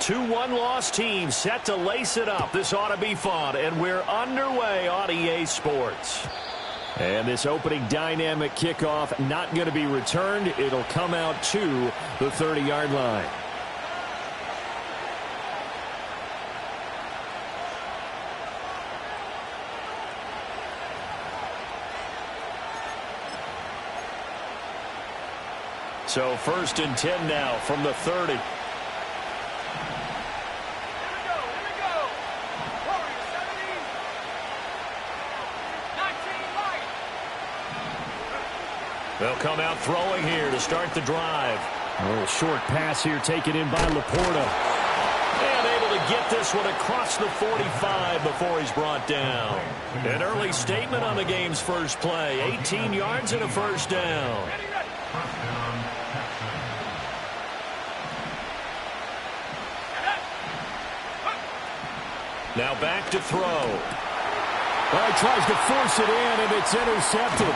Two one-loss teams set to lace it up. This ought to be fun, and we're underway on EA Sports. And this opening dynamic kickoff not going to be returned. It'll come out to the 30-yard line. So 1st and 10 now from the 30. They'll come out throwing here to start the drive. A little short pass here taken in by Laporta. And able to get this one across the 45 before he's brought down. An early statement on the game's first play. 18 yards and a first down. Now back to throw. Well, he tries to force it in, and it's intercepted.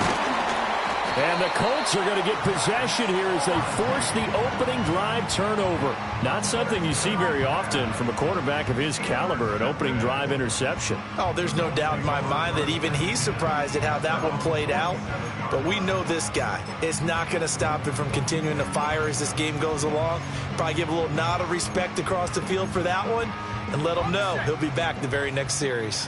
And the Colts are going to get possession here as they force the opening drive turnover. Not something you see very often from a quarterback of his caliber, an opening drive interception. Oh, there's no doubt in my mind that even he's surprised at how that one played out. But we know this guy is not going to stop him from continuing to fire as this game goes along. Probably give a little nod of respect across the field for that one and let him know he'll be back the very next series.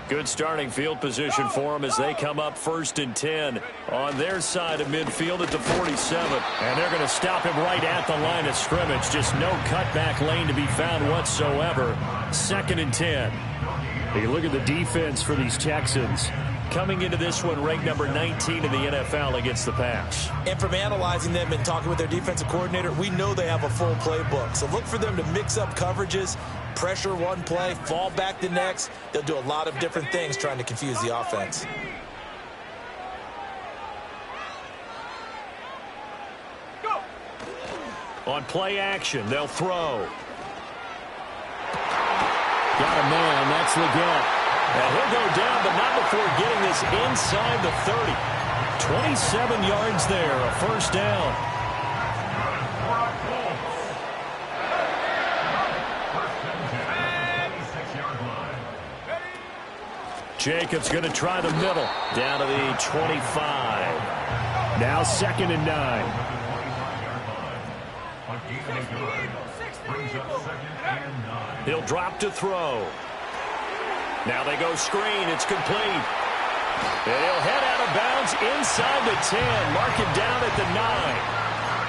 Good starting field position for them as they come up 1st and 10 on their side of midfield at the 47. And they're going to stop him right at the line of scrimmage. Just no cutback lane to be found whatsoever. 2nd and 10. Hey, look at the defense for these Texans. Coming into this one ranked number 19 in the NFL against the pass. And from analyzing them and talking with their defensive coordinator, we know they have a full playbook. So look for them to mix up coverages, pressure one play, fall back the next. They'll do a lot of different things trying to confuse the offense. Go. On play action, they'll throw. Got a man, that's Leggett. And he'll go down, but not before getting this inside the 30. 27 yards there, a first down. Jacobs going to try the middle, down to the 25. Now 2nd and 9. He'll drop to throw. Now they go screen. It's complete. And he'll head out of bounds inside the 10. Mark it down at the 9.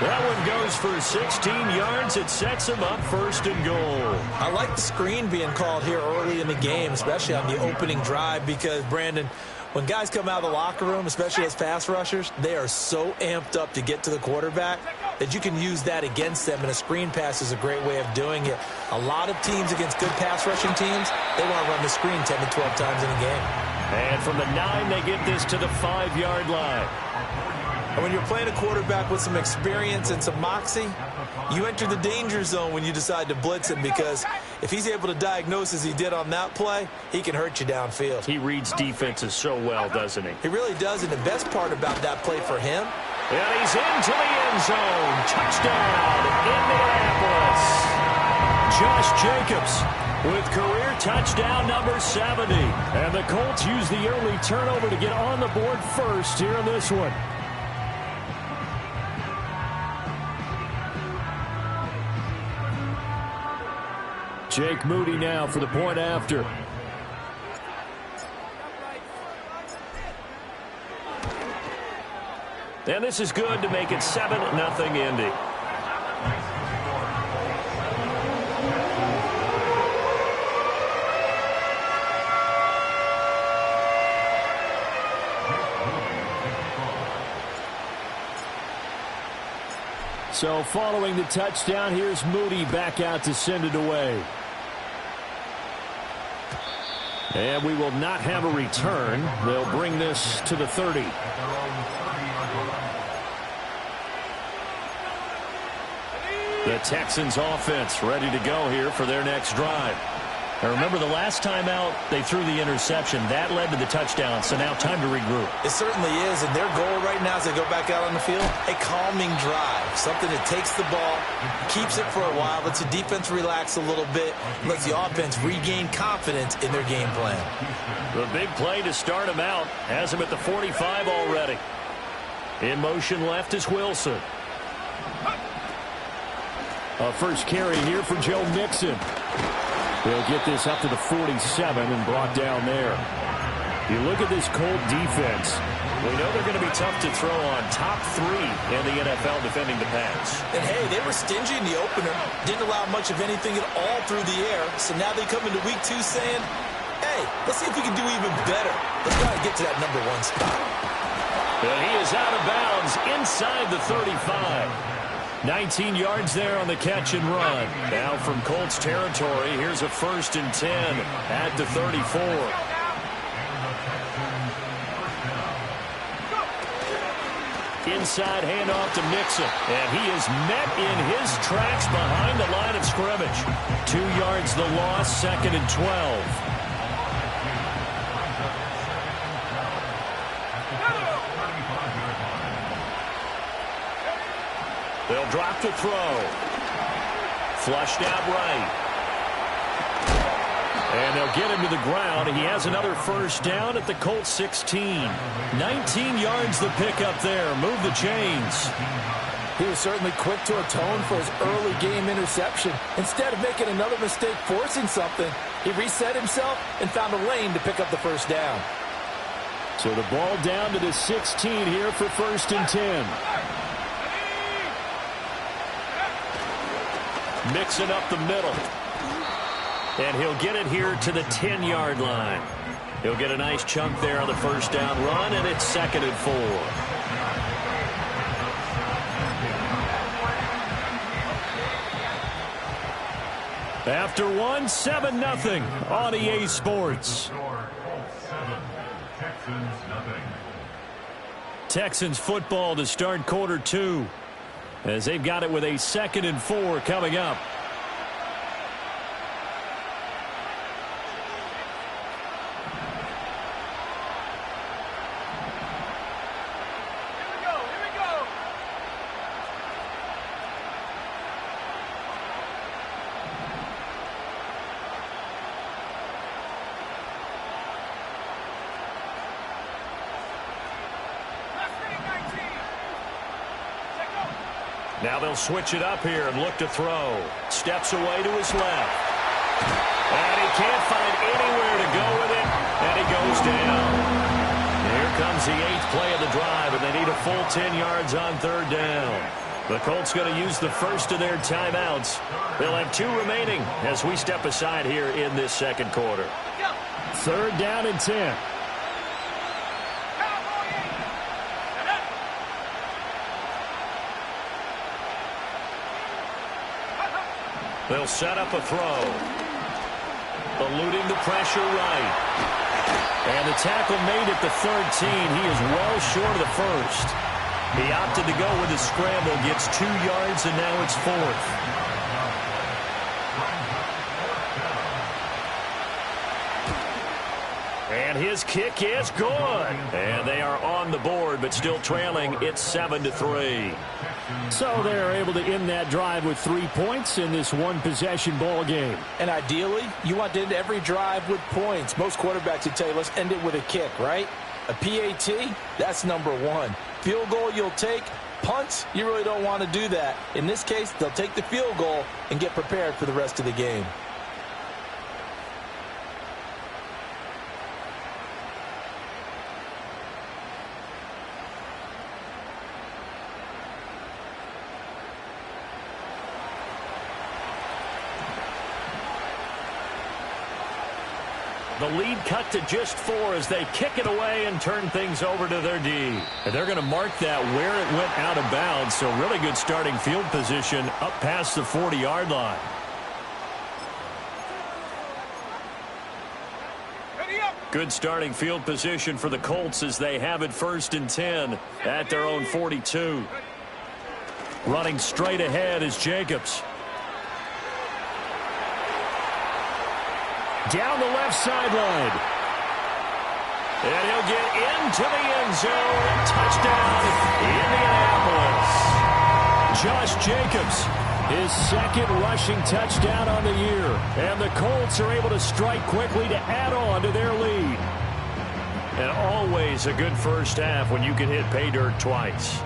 That one goes for 16 yards. It sets him up 1st and goal. I like the screen being called here early in the game, especially on the opening drive, because, Brandon, when guys come out of the locker room, especially as pass rushers, they are so amped up to get to the quarterback that you can use that against them, and a screen pass is a great way of doing it. A lot of teams against good pass rushing teams, they want to run the screen 10 to 12 times in a game. And from the 9, they get this to the 5-yard line. And when you're playing a quarterback with some experience and some moxie, you enter the danger zone when you decide to blitz him, because if he's able to diagnose as he did on that play, he can hurt you downfield. He reads defenses so well, doesn't he? He really does, and the best part about that play for him, and he's into the end zone. Touchdown, Indianapolis. Josh Jacobs with career touchdown number 70. And the Colts use the early turnover to get on the board first here in this one. Jake Moody now for the point after. And this is good to make it 7-0 Indy. So following the touchdown, here's Moody back out to send it away. And we will not have a return. They'll bring this to the 30. The Texans offense ready to go here for their next drive. Now remember, the last time out, they threw the interception. That led to the touchdown, so now time to regroup. It certainly is, and their goal right now as they go back out on the field, a calming drive, something that takes the ball, keeps it for a while, lets the defense relax a little bit, lets the offense regain confidence in their game plan. The big play to start him out has him at the 45 already. In motion left is Wilson. A first carry here for Joe Mixon. They'll get this up to the 47 and brought down there. You look at this Colt defense. We know they're going to be tough to throw on. Top 3 in the NFL defending the pass. And, hey, they were stingy in the opener. Didn't allow much of anything at all through the air. So now they come into week 2 saying, hey, let's see if we can do even better. Let's try to get to that number 1 spot. And he is out of bounds inside the 35. 19 yards there on the catch and run. Now from Colts territory, here's a 1st and 10 at the 34. Inside handoff to Mixon, and he is met in his tracks behind the line of scrimmage. 2 yards the loss, 2nd and 12. They'll drop to throw. Flushed out right. And they'll get him to the ground. He has another 1st down at the Colts 16. 19 yards the pickup there. Move the chains. He was certainly quick to atone for his early game interception. Instead of making another mistake forcing something, he reset himself and found a lane to pick up the 1st down. So the ball down to the 16 here for 1st and 10. Mixing up the middle. And he'll get it here to the 10-yard line. He'll get a nice chunk there on the 1st down run, and it's 2nd and 4. After 1, 7-0 on EA Sports. Texans football to start quarter 2. As they've got it with a 2nd and 4 coming up. Now they'll switch it up here and look to throw. Steps away to his left. And he can't find anywhere to go with it. And he goes down. Here comes the 8th play of the drive, and they need a full 10 yards on 3rd down. The Colts going to use the first of their timeouts. They'll have 2 remaining as we step aside here in this 2nd quarter. 3rd down and 10. They'll set up a throw. Eluding the pressure right. And the tackle made at the 13. He is well short of the 1st. He opted to go with his scramble. Gets 2 yards, and now it's 4th. And his kick is good. And they are on the board, but still trailing. It's 7-3. So they're able to end that drive with 3 points in this one-possession ball game. And ideally, you want to end every drive with points. Most quarterbacks would tell you, let's end it with a kick, right? A PAT, that's number 1. Field goal you'll take. Punts, you really don't want to do that. In this case, they'll take the field goal and get prepared for the rest of the game. The lead cut to just 4 as they kick it away and turn things over to their D. And they're going to mark that where it went out of bounds. So really good starting field position up past the 40-yard line. Good starting field position for the Colts as they have it 1st and 10 at their own 42. Running straight ahead is Jacobs. Down the left sideline. And he'll get into the end zone. Touchdown, Indianapolis. Josh Jacobs, his second rushing touchdown on the year. And the Colts are able to strike quickly to add on to their lead. And always a good first half when you can hit pay dirt twice.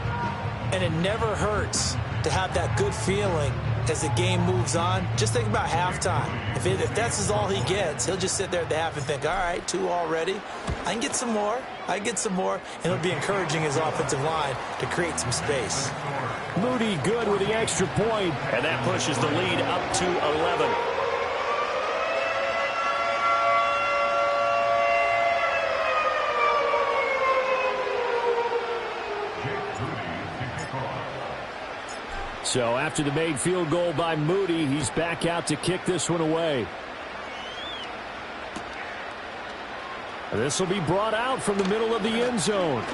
And it never hurts to have that good feeling as the game moves on. Just think about halftime. If that's all he gets, he'll just sit there at the half and think, all right, 2 already. I can get some more. I can get some more. And he'll be encouraging his offensive line to create some space. Moody good with the extra point. And that pushes the lead up to 11. So after the made field goal by Moody, he's back out to kick this one away. This will be brought out from the middle of the end zone.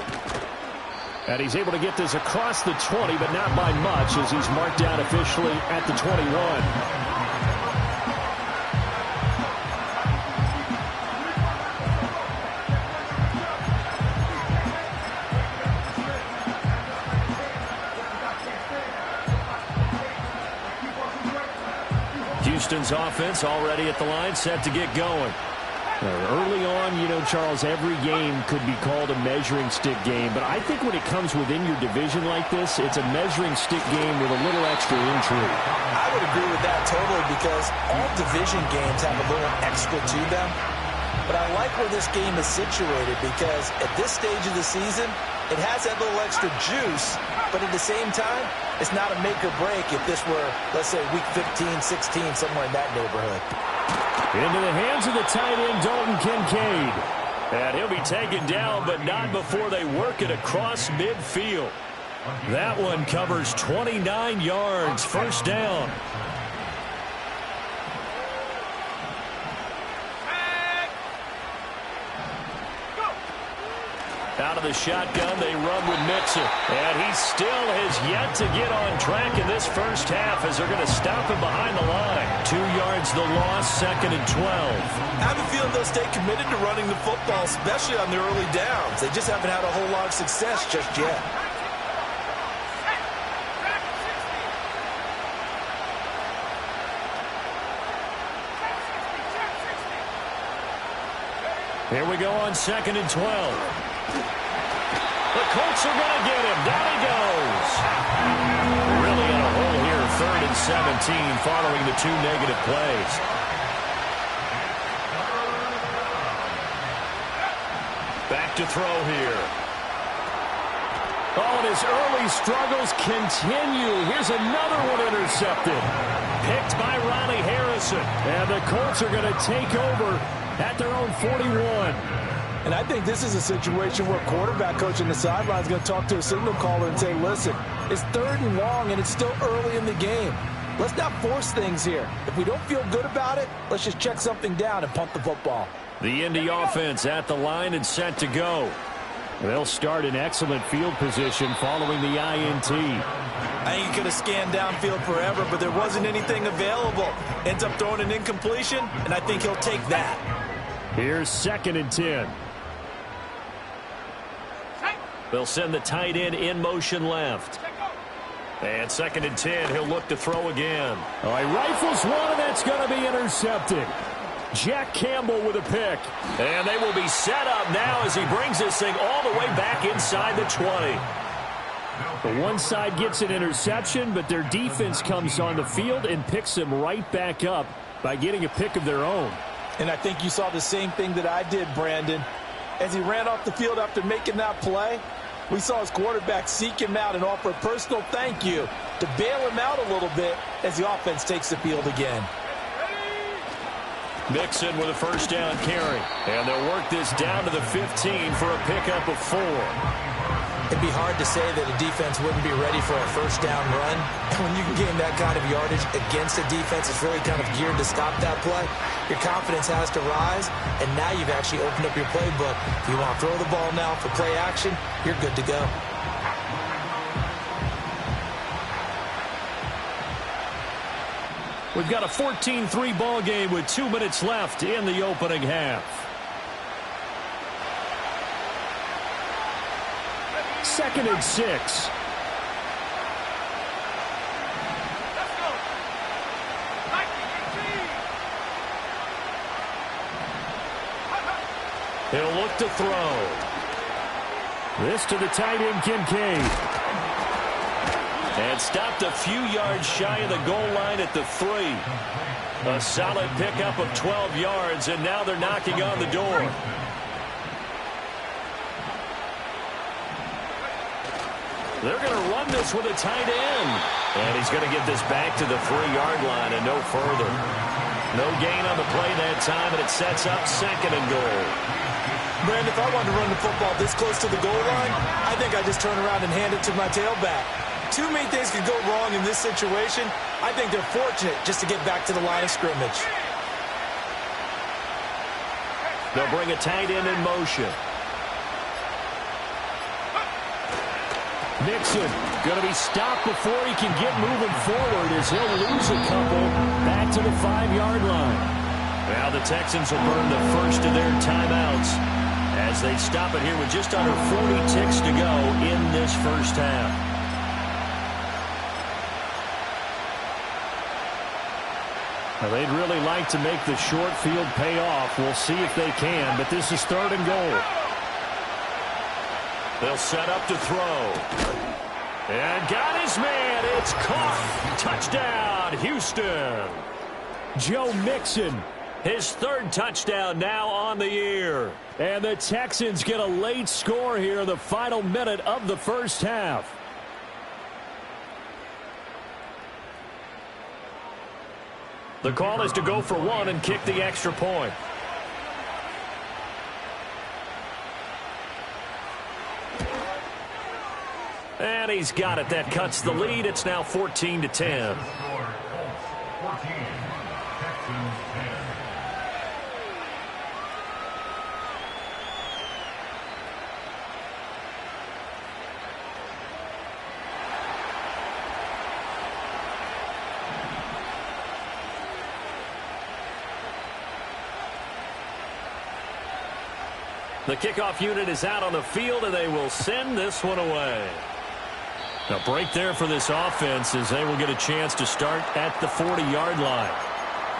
And he's able to get this across the 20, but not by much, as he's marked down officially at the 21. Houston's offense already at the line, set to get going. Early on, you know, Charles, every game could be called a measuring stick game. But I think when it comes within your division like this, it's a measuring stick game with a little extra intrigue. I would agree with that totally, because all division games have a little extra to them. But I like where this game is situated, because at this stage of the season, it has that little extra juice. But at the same time, it's not a make or break if this were, let's say, week 15, 16, somewhere in that neighborhood. Into the hands of the tight end, Dalton Kincaid. And he'll be taken down, but not before they work it across midfield. That one covers 29 yards, first down. Out of the shotgun, they run with Mixon. And he still has yet to get on track in this first half, as they're going to stop him behind the line. 2 yards the loss, 2nd and 12. I have a feeling they'll stay committed to running the football, especially on the early downs. They just haven't had a whole lot of success just yet. Here we go on 2nd and 12. The Colts are going to get him. Down he goes. Really in a hole here, 3rd and 17, following the 2 negative plays. Back to throw here. Oh, and his early struggles continue. Here's another one intercepted. Picked by Ronnie Harrison. And the Colts are going to take over at their own 41. And I think this is a situation where quarterback coach on the sideline is going to talk to a signal caller and say, listen, it's 3rd and long and it's still early in the game. Let's not force things here. If we don't feel good about it, let's just check something down and punt the football. The Indy offense at the line and set to go. They'll start in excellent field position following the INT. I think he could have scanned downfield forever, but there wasn't anything available. Ends up throwing an incompletion, and I think he'll take that. Here's 2nd and 10. They'll send the tight end in motion left. And 2nd and 10, he'll look to throw again. All right, rifles one, and that's going to be intercepted. Jack Campbell with a pick. And they will be set up now as he brings this thing all the way back inside the 20. The one side gets an interception, but their defense comes on the field and picks them right back up by getting a pick of their own. And I think you saw the same thing that I did, Brandon. As he ran off the field after making that play, we saw his quarterback seek him out and offer a personal thank you to bail him out a little bit as the offense takes the field again. Mixon with a first down carry. And they'll work this down to the 15 for a pickup of 4. It'd be hard to say that a defense wouldn't be ready for a first down run. And when you can gain that kind of yardage against a defense that's really kind of geared to stop that play, your confidence has to rise, and now you've actually opened up your playbook. If you want to throw the ball now for play action, you're good to go. We've got a 14-3 ball game with 2 minutes left in the opening half. Second and 6. He'll look to throw. This to the tight end, Kincaid. And stopped a few yards shy of the goal line at the 3. A solid pickup of 12 yards, and now they're knocking on the door. They're going to run this with a tight end. And he's going to get this back to the 3-yard line and no further. No gain on the play that time, and it sets up second and goal. Brandon, if I wanted to run the football this close to the goal line, I think I just turn around and hand it to my tailback. Too many things could go wrong in this situation. I think they're fortunate just to get back to the line of scrimmage. They'll bring a tight end in motion. Mixon going to be stopped before he can get moving forward as he'll lose a couple back to the 5-yard line. Now the Texans will burn the first of their timeouts as they stop it here with just under 40 ticks to go in this first half. Well, they'd really like to make the short field pay off. We'll see if they can, but this is third and goal. They'll set up to throw. And got his man. It's caught. Touchdown, Houston. Joe Mixon. His third touchdown now on the year. And the Texans get a late score here in the final minute of the first half. The call is to go for one and kick the extra point. And he's got it. That cuts the lead. It's now 14-10. The kickoff unit is out on the field, and they will send this one away. A break there for this offense as they will get a chance to start at the 40-yard line.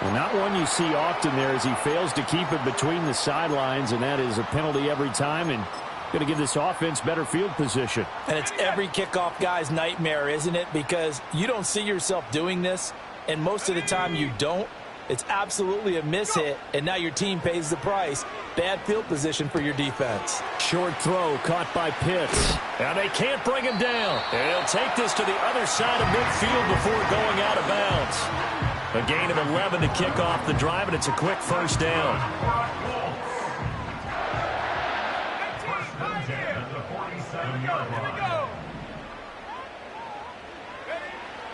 Well, not one you see often there as he fails to keep it between the sidelines, and that is a penalty every time, and going to give this offense better field position. And it's every kickoff guy's nightmare, isn't it? Because you don't see yourself doing this, and most of the time you don't. It's absolutely a miss-hit, and now your team pays the price. Bad field position for your defense. Short throw caught by Pitts. And they can't bring him down. And he'll take this to the other side of midfield before going out of bounds. A gain of 11 to kick off the drive, and it's a quick first down.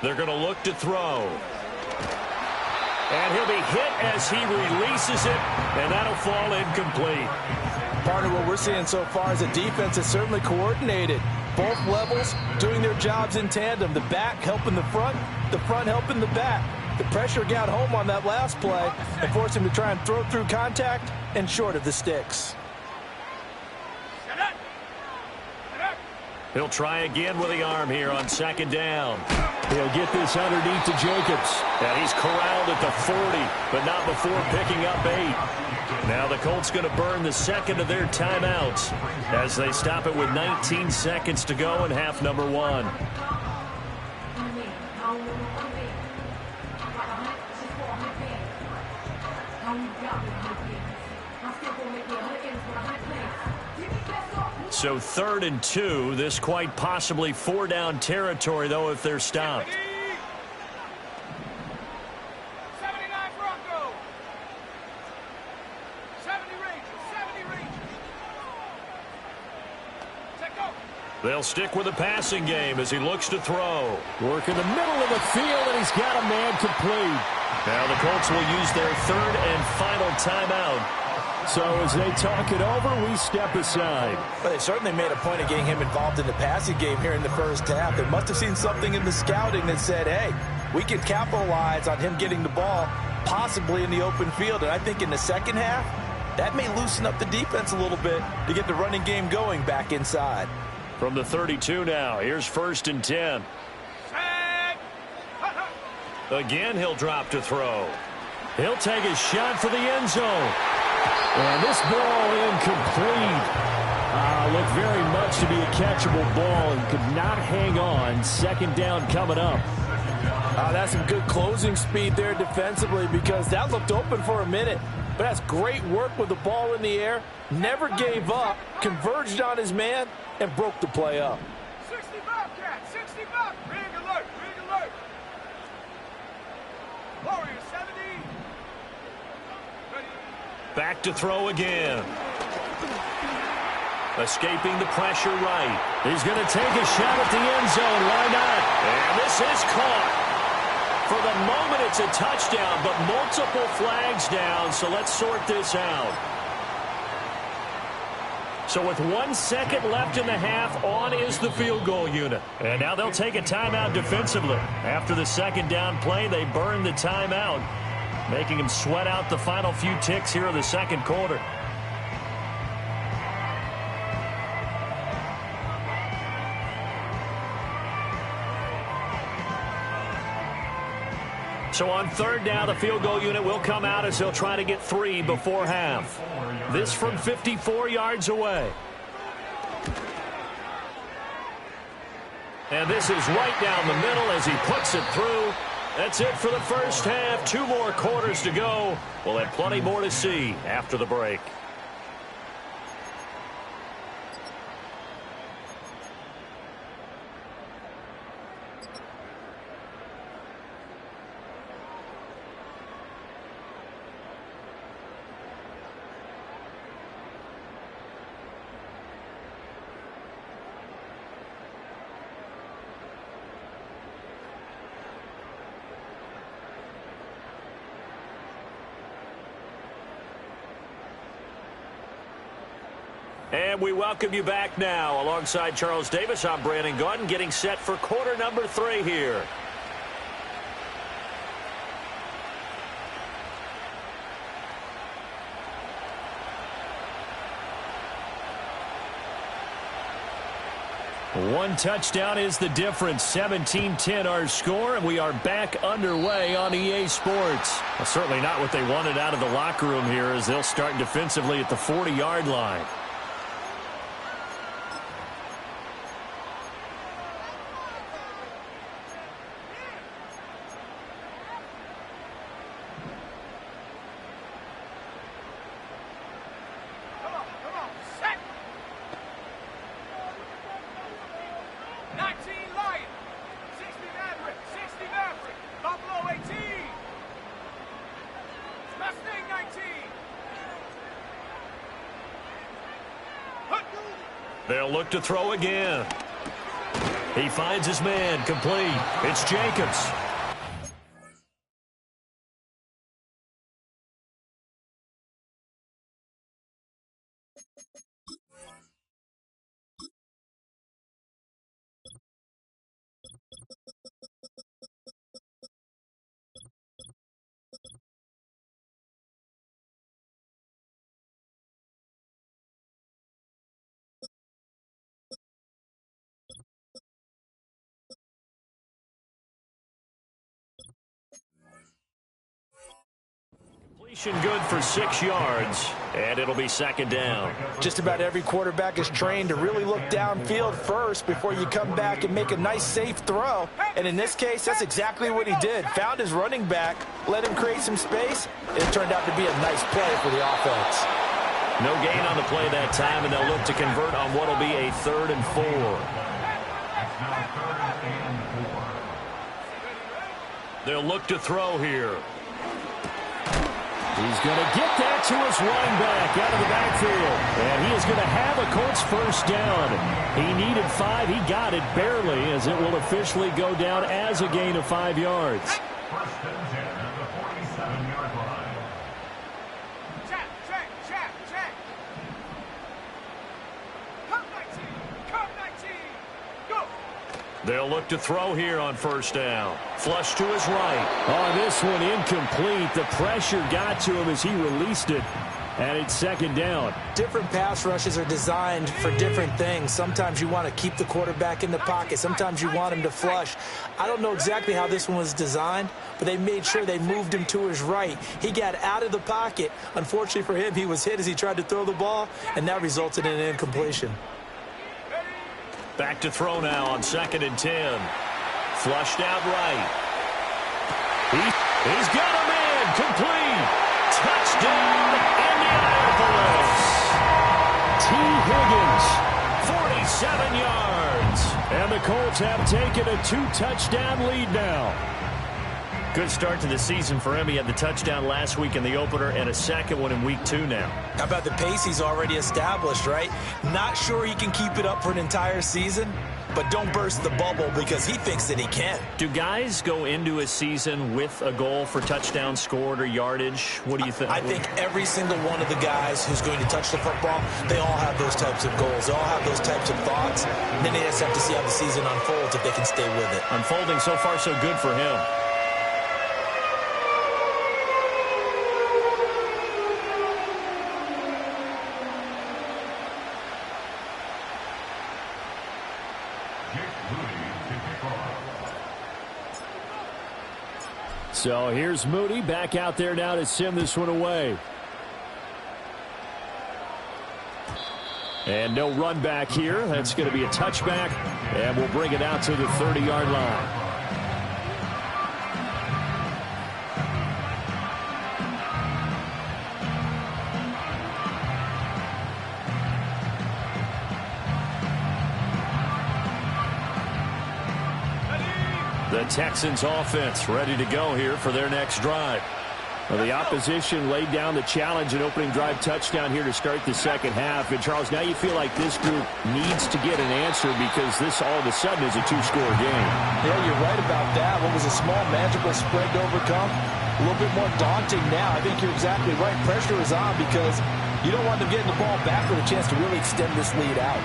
They're going to look to throw. And he'll be hit as he releases it, and that'll fall incomplete. Partner, what we're seeing so far is a defense that's certainly coordinated. Both levels doing their jobs in tandem. The back helping the front helping the back. The pressure got home on that last play and forced him to try and throw through contact and short of the sticks. He'll try again with the arm here on second down. He'll get this underneath to Jacobs. And he's corralled at the 40, but not before picking up 8. Now the Colts going to burn the second of their timeouts as they stop it with 19 seconds to go in half number 1. So 3rd and 2. This quite possibly 4-down territory, though, if they're stopped. They'll stick with the passing game as he looks to throw. Work in the middle of the field, and he's got a man complete. Now the Colts will use their 3rd and final timeout. So as they talk it over, we step aside. But they certainly made a point of getting him involved in the passing game here in the first half. They must have seen something in the scouting that said, hey, we can capitalize on him getting the ball possibly in the open field. And I think in the second half, that may loosen up the defense a little bit to get the running game going back inside. From the 32 now, here's 1st and 10. Again, he'll drop to throw. He'll take a shot for the end zone. And this ball incomplete. Looked very much to be a catchable ball and could not hang on. 2nd down coming up. That's some good closing speed there defensively, because that looked open for a minute. But that's great work with the ball in the air. Never gave up, converged on his man, and broke the play up. 65, Cat, 65. Rig alert, rig alert. Warrior 70. Ready. Back to throw again. Escaping the pressure right. He's going to take a shot at the end zone. Why not? And this is caught. For the moment, it's a touchdown, but multiple flags down, so let's sort this out. So with 1 second left in the half, on is the field goal unit. And now they'll take a timeout defensively. After the 2nd down play, they burn the timeout, making them sweat out the final few ticks here in the 2nd quarter. So on 3rd down, the field goal unit will come out as they'll try to get 3 before half. This from 54 yards away. And this is right down the middle as he puts it through. That's it for the first half. 2 more quarters to go. We'll have plenty more to see after the break. And we welcome you back now. Alongside Charles Davis, I'm Brandon Gaudin, getting set for quarter number 3 here. One touchdown is the difference. 17-10 our score, and we are back underway on EA Sports. Well, certainly not what they wanted out of the locker room here, as they'll start defensively at the 40-yard line. They'll look to throw again. He finds his man, complete. It's Jacobs. Good for 6 yards, and it'll be 2nd down. Just about every quarterback is trained to really look downfield first before you come back and make a nice, safe throw. And in this case, that's exactly what he did. Found his running back, let him create some space, and it turned out to be a nice play for the offense. No gain on the play that time, and they'll look to convert on what will be a 3rd and 4. They'll look to throw here. He's going to get that to his running back out of the backfield. And he is going to have a Colts 1st down. He needed 5. He got it barely, as it will officially go down as a gain of 5 yards. 1st and 10 at the 47-yard line. Check. Come 19. Go. They'll look to throw here on first down. Flush to his right. Oh, this one incomplete. The pressure got to him as he released it. And it's second down. Different pass rushes are designed for different things. Sometimes you want to keep the quarterback in the pocket. Sometimes you want him to flush. I don't know exactly how this one was designed, but they made sure they moved him to his right. He got out of the pocket. Unfortunately for him, he was hit as he tried to throw the ball, and that resulted in an incompletion. Back to throw now on 2nd and 10. Flushed out right. He's got him in. Complete. Touchdown, Indianapolis. T. Higgins. 47 yards. And the Colts have taken a 2-touchdown lead now. Good start to the season for him. He had the touchdown last week in the opener and a second one in week 2 now. How about the pace he's already established, right? Not sure he can keep it up for an entire season, but don't burst the bubble because he thinks that he can. Do guys go into a season with a goal for touchdowns scored or yardage? What do you think? I think every single one of the guys who's going to touch the football, they all have those types of goals. They all have those types of thoughts. And then they just have to see how the season unfolds if they can stay with it. Unfolding so far so good for him. So here's Moody back out there now to send this one away. And no run back here. That's going to be a touchback, and we'll bring it out to the 30-yard line. The Texans offense ready to go here for their next drive. Well, the opposition laid down the challenge and opening drive touchdown here to start the second half. And, Charles, now you feel like this group needs to get an answer because this all of a sudden is a 2-score game. Yeah, you're right about that. What was a small, manageable spread to overcome, a little bit more daunting now. I think you're exactly right. Pressure is on because you don't want them getting the ball back with a chance to really extend this lead out.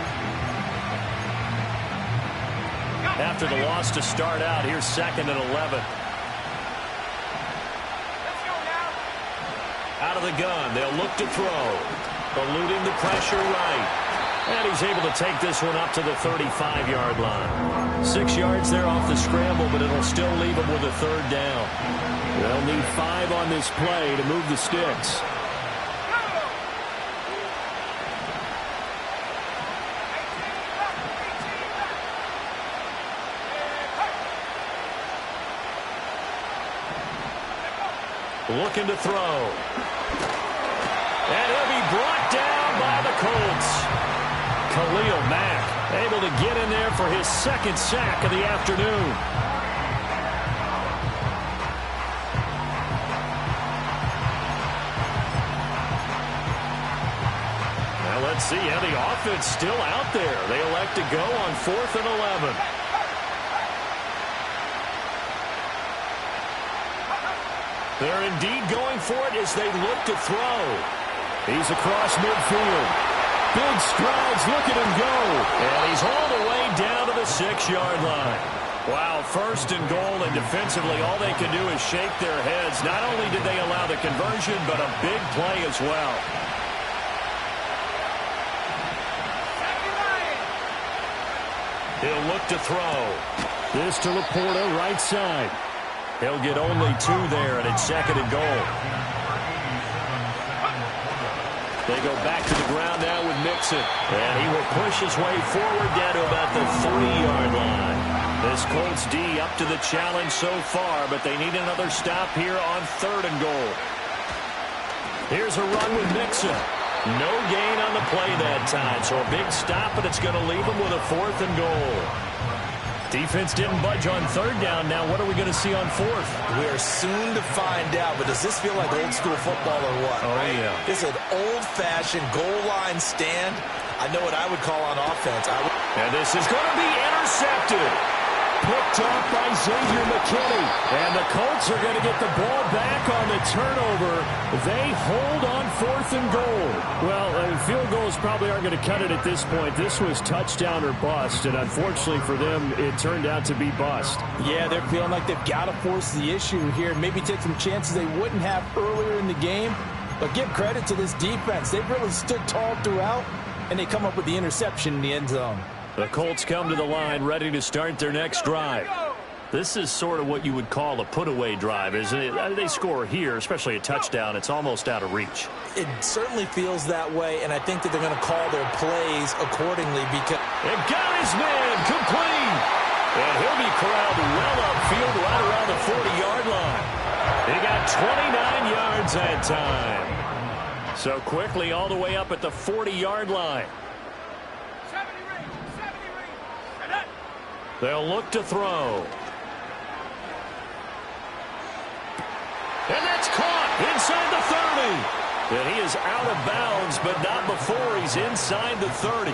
After the loss to start out, here's 2nd and 11. Out of the gun, they'll look to throw. Eluding the pressure right. And he's able to take this one up to the 35-yard line. 6 yards there off the scramble, but it'll still leave him with a 3rd down. They'll need 5 on this play to move the sticks. Looking to throw. And he'll be brought down by the Colts. Khalil Mack able to get in there for his 2nd sack of the afternoon. Now let's see how the offense still out there. They elect to go on 4th and 11. They're indeed going for it as they look to throw. He's across midfield. Big strides. Look at him go. And he's all the way down to the 6-yard line. Wow, 1st and goal, and defensively all they can do is shake their heads. Not only did they allow the conversion, but a big play as well. He'll look to throw. This to Laporta, right side. He'll get only 2 there, and it's 2nd and goal. They go back to the ground now with Mixon. And he will push his way forward down to about the 3-yard line. This Colts D up to the challenge so far, but they need another stop here on 3rd and goal. Here's a run with Mixon. No gain on the play that time, so a big stop, but it's going to leave him with a 4th and goal. Defense didn't budge on 3rd down. Now what are we going to see on 4th? We are soon to find out, but does this feel like old school football or what? Oh, right? yeah. It's an old-fashioned goal line stand. I know what I would call on offense. And this is going to be intercepted. picked off by Xavier McKinney. And the Colts are going to get the ball back on the turnover. They hold on 4th and goal. Well, field goals probably aren't going to cut it at this point. This was touchdown or bust, and unfortunately for them, it turned out to be bust. Yeah, they're feeling like they've got to force the issue here. Maybe take some chances they wouldn't have earlier in the game. But give credit to this defense. They've really stood tall throughout, and they come up with the interception in the end zone. The Colts come to the line ready to start their next drive. This is sort of what you would call a put-away drive, isn't it? They score here, especially a touchdown. It's almost out of reach. It certainly feels that way, and I think that they're going to call their plays accordingly because... And got his man complete. And he'll be corralled well upfield right around the 40-yard line. He got 29 yards that time. So quickly all the way up at the 40-yard line. They'll look to throw. And that's caught inside the 30. And he is out of bounds, but not before he's inside the 30.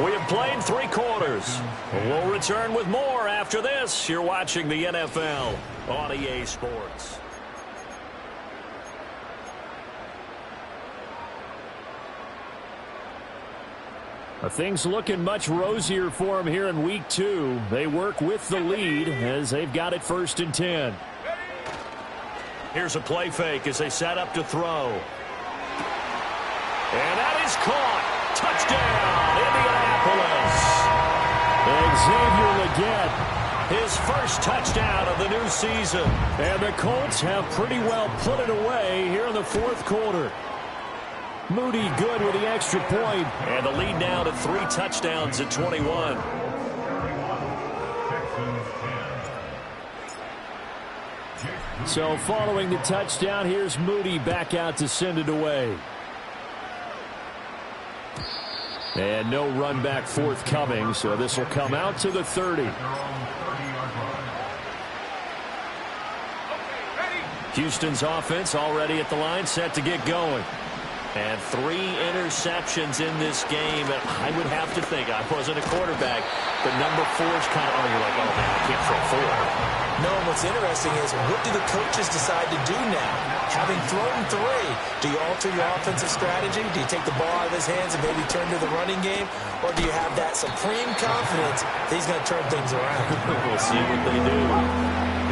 We have played 3 quarters. We'll return with more after this. You're watching the NFL on EA Sports. Things looking much rosier for them here in week 2. They work with the lead as they've got it 1st and 10. Here's a play fake as they set up to throw. And that is caught. Touchdown, Indianapolis. Xavier Legette. His first touchdown of the new season. And the Colts have pretty well put it away here in the 4th quarter. Moody good with the extra point. And the lead now to 3 touchdowns at 21. So following the touchdown, here's Moody back out to send it away. And no run back forthcoming, so this will come out to the 30. Houston's offense already at the line, set to get going. And 3 interceptions in this game. And I would have to think, I wasn't a quarterback, but number 4 is kind of, you're like, oh, man, I can't throw 4. No, and what's interesting is, what do the coaches decide to do now? Having thrown 3, do you alter your offensive strategy? Do you take the ball out of his hands and maybe turn to the running game? Or do you have that supreme confidence that he's going to turn things around? We'll see what they do.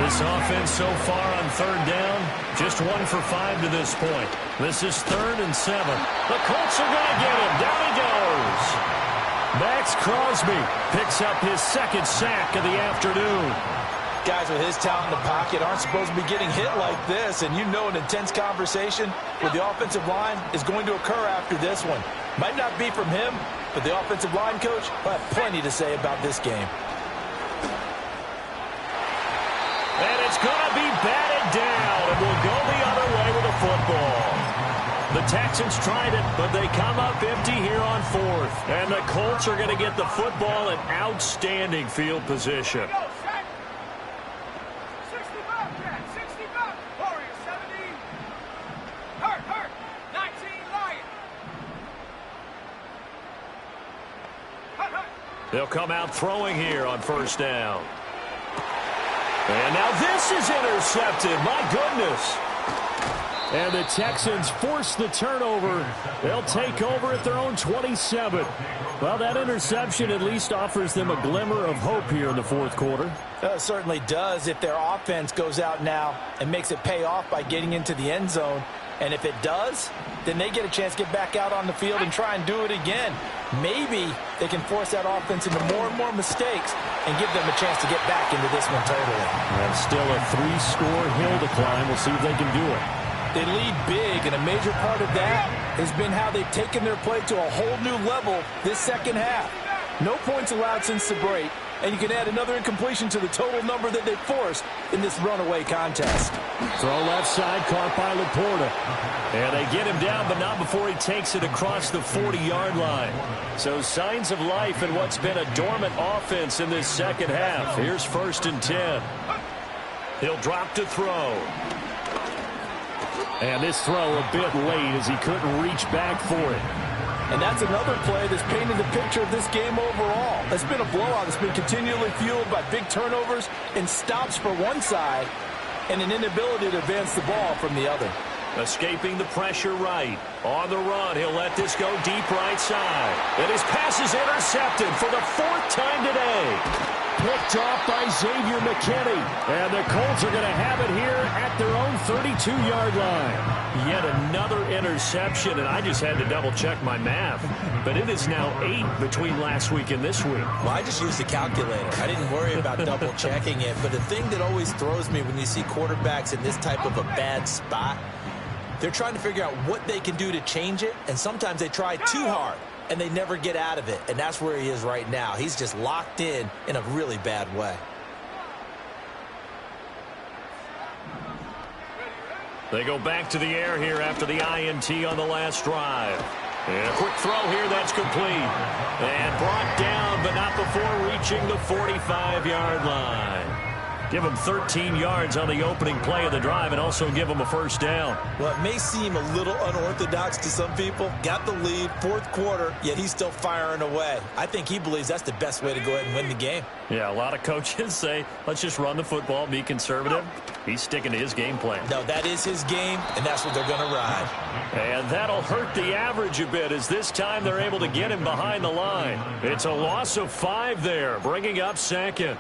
This offense so far on 3rd down, just 1 for 5 to this point. This is 3rd and 7. The Colts are going to get him. Down he goes. Max Crosby picks up his 2nd sack of the afternoon. Guys with his talent in the pocket aren't supposed to be getting hit like this, and you know an intense conversation with the offensive line is going to occur after this one. Might not be from him, but the offensive line coach will have plenty to say about this game. And it's going to be batted down, and we'll go the other way with the football. The Texans tried it, but they come up empty here on 4th. And the Colts are going to get the football in outstanding field position. They'll come out throwing here on 1st down. And now this is intercepted. My goodness. And the Texans force the turnover. They'll take over at their own 27. Well, that interception at least offers them a glimmer of hope here in the 4th quarter. It certainly does if their offense goes out now and makes it pay off by getting into the end zone. And if it does, then they get a chance to get back out on the field and try and do it again. Maybe they can force that offense into more and more mistakes and give them a chance to get back into this one totally. And still a 3-score hill to climb. We'll see if they can do it. They lead big, and a major part of that has been how they've taken their play to a whole new level this 2nd half. No points allowed since the break, and you can add another incompletion to the total number that they forced in this runaway contest. Throw left side, caught by Laporta. And they get him down, but not before he takes it across the 40-yard line. So signs of life in what's been a dormant offense in this 2nd half. Here's 1st and 10. He'll drop to throw. And this throw a bit late as he couldn't reach back for it. And that's another play that's painted the picture of this game overall. It's been a blowout. It's been continually fueled by big turnovers and stops for one side and an inability to advance the ball from the other. Escaping the pressure right. On the run, he'll let this go deep right side. And his pass is intercepted for the 4th time today. Picked off by Xavier McKinney. And the Colts are going to have it here at their own 32-yard line. Yet another interception, and I just had to double-check my math. But it is now 8 between last week and this week. Well, I just used a calculator. I didn't worry about double-checking it. But the thing that always throws me when you see quarterbacks in this type of a bad spot, they're trying to figure out what they can do to change it, and sometimes they try too hard, and they never get out of it, and that's where he is right now. He's just locked in a really bad way. They go back to the air here after the INT on the last drive. And a quick throw here that's complete. And brought down, but not before reaching the 45-yard line. Give him 13 yards on the opening play of the drive and also give him a first down. Well, it may seem a little unorthodox to some people. Got the lead, 4th quarter, yet he's still firing away. I think he believes that's the best way to go ahead and win the game. Yeah, a lot of coaches say, let's just run the football, be conservative. He's sticking to his game plan. No, that is his game, and that's what they're going to ride. And that'll hurt the average a bit as this time they're able to get him behind the line. It's a loss of 5 there, bringing up 2nd.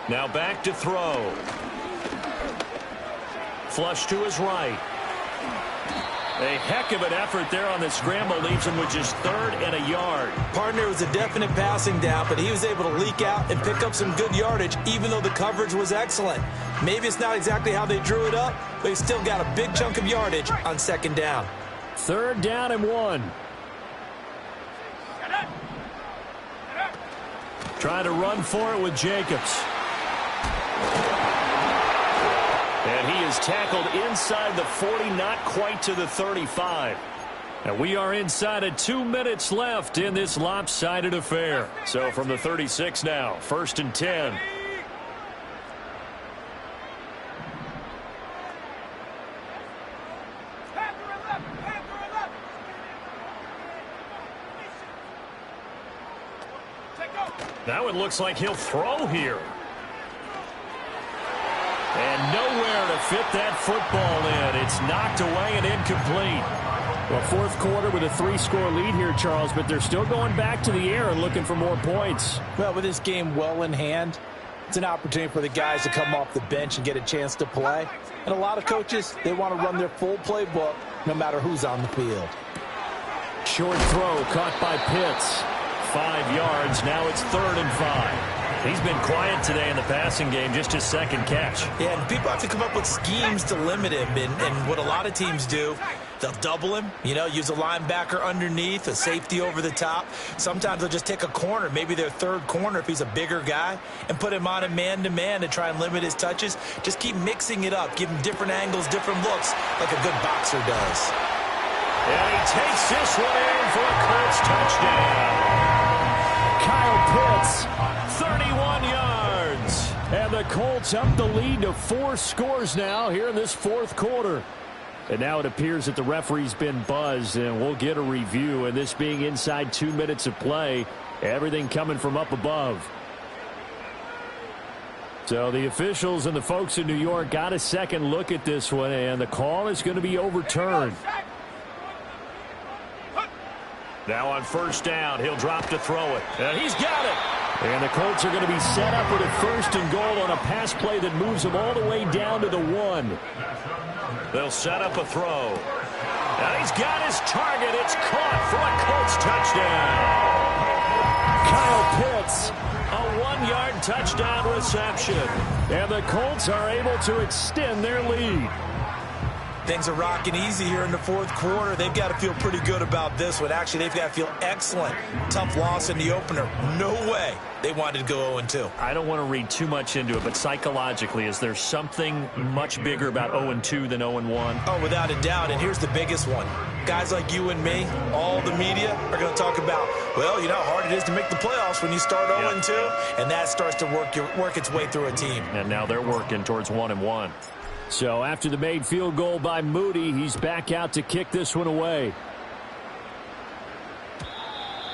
Now back to throw. Flush to his right. A heck of an effort there on the scramble leaves him with just 3rd and a yard. Partner was a definite passing down, but he was able to leak out and pick up some good yardage, even though the coverage was excellent. Maybe it's not exactly how they drew it up, but he still got a big chunk of yardage on 2nd down. 3rd down and 1. Trying to run for it with Jacobs. And he is tackled inside the 40, not quite to the 35. And we are inside of 2 minutes left in this lopsided affair. So from the 36 now, 1st and 10. Now it looks like he'll throw here. And nowhere to fit that football in. It's knocked away and incomplete. Well, 4th quarter with a 3-score lead here, Charles, but they're still going back to the air and looking for more points. Well, with this game well in hand, it's an opportunity for the guys to come off the bench and get a chance to play. And a lot of coaches, they want to run their full playbook no matter who's on the field. Short throw caught by Pitts. 5 yards. Now it's 3rd and 5. He's been quiet today in the passing game, just his 2nd catch. Yeah, and people have to come up with schemes to limit him. And what a lot of teams do, they'll double him, use a linebacker underneath, a safety over the top. Sometimes they'll just take a corner, maybe their 3rd corner if he's a bigger guy, and put him on a man-to-man to try and limit his touches. Just keep mixing it up, give him different angles, different looks, like a good boxer does. And he takes this one in for a Colts touchdown. Kyle Pitts, 31 yards. And the Colts up the lead to 4 scores now here in this 4th quarter. And now it appears that the referee's been buzzed, and we'll get a review. And this being inside 2 minutes of play, everything coming from up above. So the officials and the folks in New York got a second look at this one, and the call is going to be overturned. Now on 1st down, he'll drop to throw it. And he's got it. And the Colts are going to be set up with a 1st and goal on a pass play that moves them all the way down to the 1. They'll set up a throw. And he's got his target. It's caught for a Colts touchdown. Kyle Pitts. A 1-yard touchdown reception. And the Colts are able to extend their lead. Things are rocking easy here in the fourth quarter. They've got to feel pretty good about this one. Actually, they've got to feel excellent. Tough loss in the opener. No way they wanted to go 0-2. I don't want to read too much into it, but psychologically, is there something much bigger about 0-2 than 0-1? Oh, without a doubt, and here's the biggest one. Guys like you and me, all the media, are going to talk about, well, you know how hard it is to make the playoffs when you start 0-2, and that starts to work its way through a team. And now they're working towards 1-1. So after the made field goal by Moody, he's back out to kick this one away.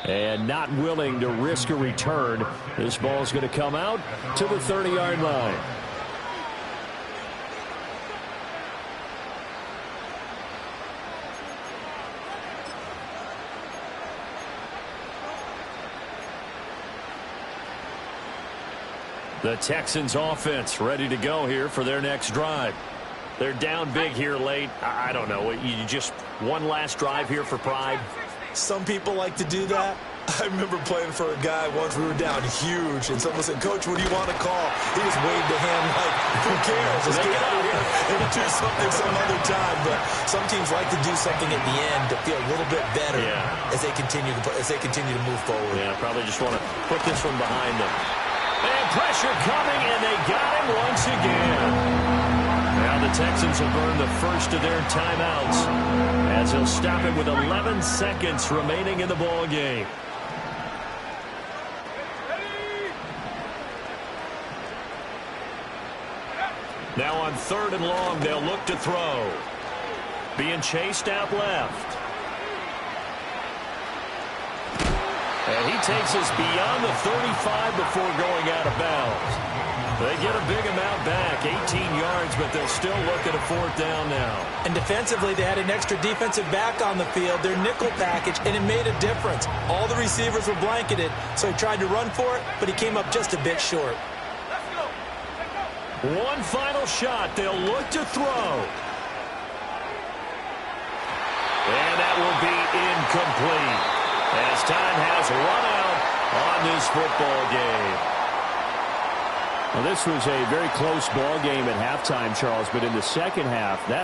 And not willing to risk a return. This ball's going to come out to the 30-yard line. The Texans offense ready to go here for their next drive. They're down big here late. I don't know. You just one last drive here for pride? Some people like to do that. I remember playing for a guy once. We were down huge, and someone said, "Coach, what do you want to call?" He just waved a hand like, who cares? Let's get out of here and do something some other time. But some teams like to do something at the end to feel a little bit better as they continue to move forward. Yeah, probably just want to put this one behind them. And pressure coming, and they got him once again. Now the Texans will burn the first of their timeouts as he'll stop it with 11 seconds remaining in the ball game. Now on 3rd and long, they'll look to throw. Being chased out left. And he takes us beyond the 35 before going out of bounds. They get a big amount back, 18 yards, but they'll still look at a 4th down now. And defensively, they had an extra defensive back on the field, their nickel package, and it made a difference. All the receivers were blanketed, so he tried to run for it, but he came up just a bit short. One final shot. They'll look to throw. And that will be incomplete as time has run out on this football game. Well, this was a very close ball game at halftime, Charles, but in the second half, that